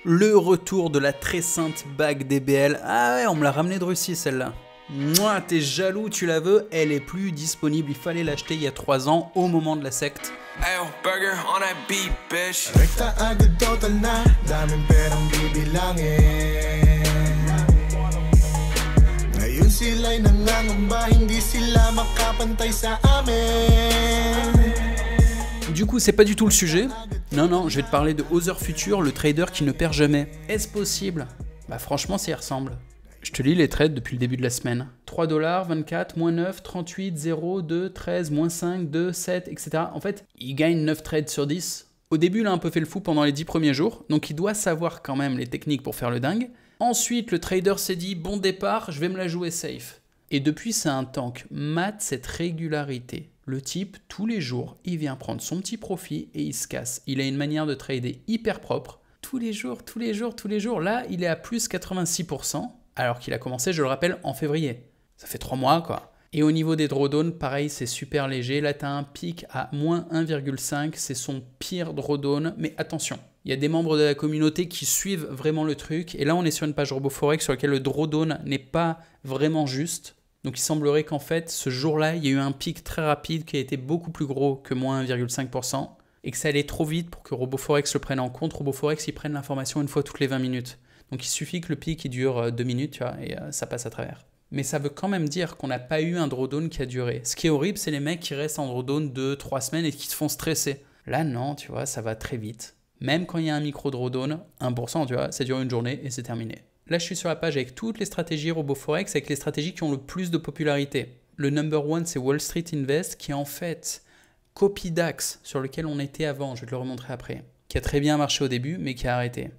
Le retour de la très sainte bague DBL. Ah ouais, on me l'a ramené de Russie celle-là. Moi, t'es jaloux, tu la veux, elle est plus disponible. Il fallait l'acheter il y a 3 ans au moment de la secte. Ayo, burger on that beat, bitch. Rekta agad total na, daming perang bibilangin. Ngayon sila'y nangangamba, hindi sila makapantay sa amin. Du coup, c'est pas du tout le sujet. Non, je vais te parler de Other Future, le trader qui ne perd jamais. Est-ce possible? Bah franchement, ça y ressemble. Je te lis les trades depuis le début de la semaine. 3 $, 24, moins 9, 38, 0, 2, 13, moins 5, 2, 7, etc. En fait, il gagne 9 trades sur 10. Au début, il a un peu fait le fou pendant les 10 premiers jours, donc il doit savoir quand même les techniques pour faire le dingue. Ensuite, le trader s'est dit, bon départ, je vais me la jouer safe. Et depuis, c'est un tank. Mate cette régularité. Le type, tous les jours, il vient prendre son petit profit et il se casse. Il a une manière de trader hyper propre. Tous les jours. Là, il est à plus 86%, alors qu'il a commencé, je le rappelle, en février. Ça fait 3 mois, quoi. Et au niveau des drawdowns, pareil, c'est super léger. Là, tu as un pic à moins 1,5. C'est son pire drawdown. Mais attention, il y a des membres de la communauté qui suivent vraiment le truc. Et là, on est sur une page RoboForex sur laquelle le drawdown n'est pas vraiment juste. Donc il semblerait qu'en fait, ce jour-là, il y a eu un pic très rapide qui a été beaucoup plus gros que moins 1,5% et que ça allait trop vite pour que RoboForex le prenne en compte. RoboForex, ils prennent l'information une fois toutes les 20 minutes. Donc il suffit que le pic il dure 2 minutes, tu vois, et ça passe à travers. Mais ça veut quand même dire qu'on n'a pas eu un drawdown qui a duré. Ce qui est horrible, c'est les mecs qui restent en drawdown 2-3 semaines et qui se font stresser. Là, non, tu vois, ça va très vite. Même quand il y a un micro drawdown, 1%, tu vois, ça dure une journée et c'est terminé. Là, je suis sur la page avec toutes les stratégies RoboForex, avec les stratégies qui ont le plus de popularité. Le number one, c'est Wall Street Invest, qui est en fait copie DAX, sur lequel on était avant, je vais te le remontrer après, qui a très bien marché au début, mais qui a arrêté.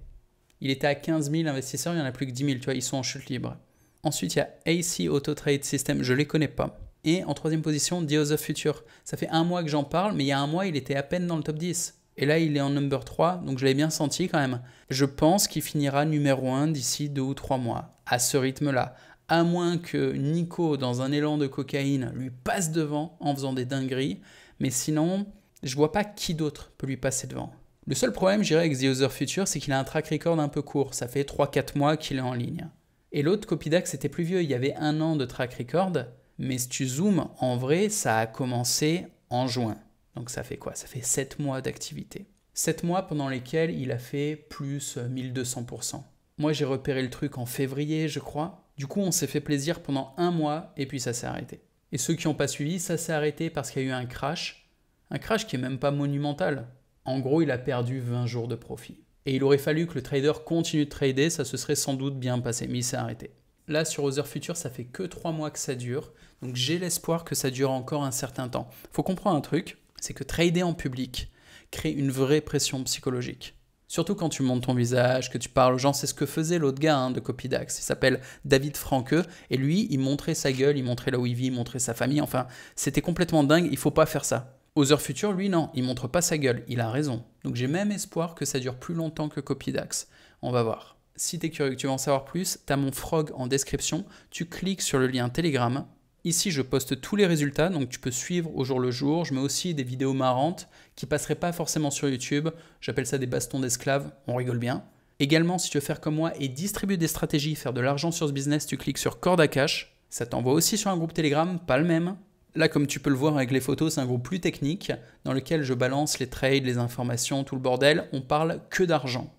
Il était à 15 000 investisseurs, il n'y en a plus que 10 000, tu vois, ils sont en chute libre. Ensuite, il y a AC Auto Trade System, je ne les connais pas. Et en troisième position, The Other Future. Ça fait 1 mois que j'en parle, mais il y a 1 mois, il était à peine dans le top 10. Et là, il est en number 3, donc je l'avais bien senti quand même. Je pense qu'il finira numéro 1 d'ici 2 ou 3 mois, à ce rythme-là. À moins que Nico, dans un élan de cocaïne, lui passe devant en faisant des dingueries. Mais sinon, je vois pas qui d'autre peut lui passer devant. Le seul problème, je dirais, avec The Other Future, c'est qu'il a un track record un peu court. Ça fait 3-4 mois qu'il est en ligne. Et l'autre, Copidax, c'était plus vieux. Il y avait 1 an de track record. Mais si tu zoomes, en vrai, ça a commencé en juin. Donc ça fait quoi? Ça fait 7 mois d'activité. 7 mois pendant lesquels il a fait plus 1200%. Moi, j'ai repéré le truc en février, je crois. Du coup, on s'est fait plaisir pendant 1 mois et puis ça s'est arrêté. Et ceux qui n'ont pas suivi, ça s'est arrêté parce qu'il y a eu un crash. Un crash qui n'est même pas monumental. En gros, il a perdu 20 jours de profit. Et il aurait fallu que le trader continue de trader, ça se serait sans doute bien passé, mais il s'est arrêté. Là, sur Other Future, ça fait que 3 mois que ça dure. Donc j'ai l'espoir que ça dure encore un certain temps. Faut comprendre un truc, c'est que trader en public crée une vraie pression psychologique. Surtout quand tu montes ton visage, que tu parles aux gens, c'est ce que faisait l'autre gars de Copidax. Il s'appelle David Franke, et lui, il montrait sa gueule, il montrait là où il vit, il montrait sa famille, enfin, c'était complètement dingue, il faut pas faire ça. Other Future, lui, non, il montre pas sa gueule, il a raison. Donc j'ai même espoir que ça dure plus longtemps que Copidax. On va voir. Si tu es curieux, que tu veux en savoir plus, tu as mon frog en description, tu cliques sur le lien Telegram. Ici, je poste tous les résultats, donc tu peux suivre au jour le jour. Je mets aussi des vidéos marrantes qui ne passeraient pas forcément sur YouTube. J'appelle ça des bastons d'esclaves, on rigole bien. Également, si tu veux faire comme moi et distribuer des stratégies, faire de l'argent sur ce business, tu cliques sur Cordacash. Ça t'envoie aussi sur un groupe Telegram, pas le même. Là, comme tu peux le voir avec les photos, c'est un groupe plus technique dans lequel je balance les trades, les informations, tout le bordel. On parle que d'argent.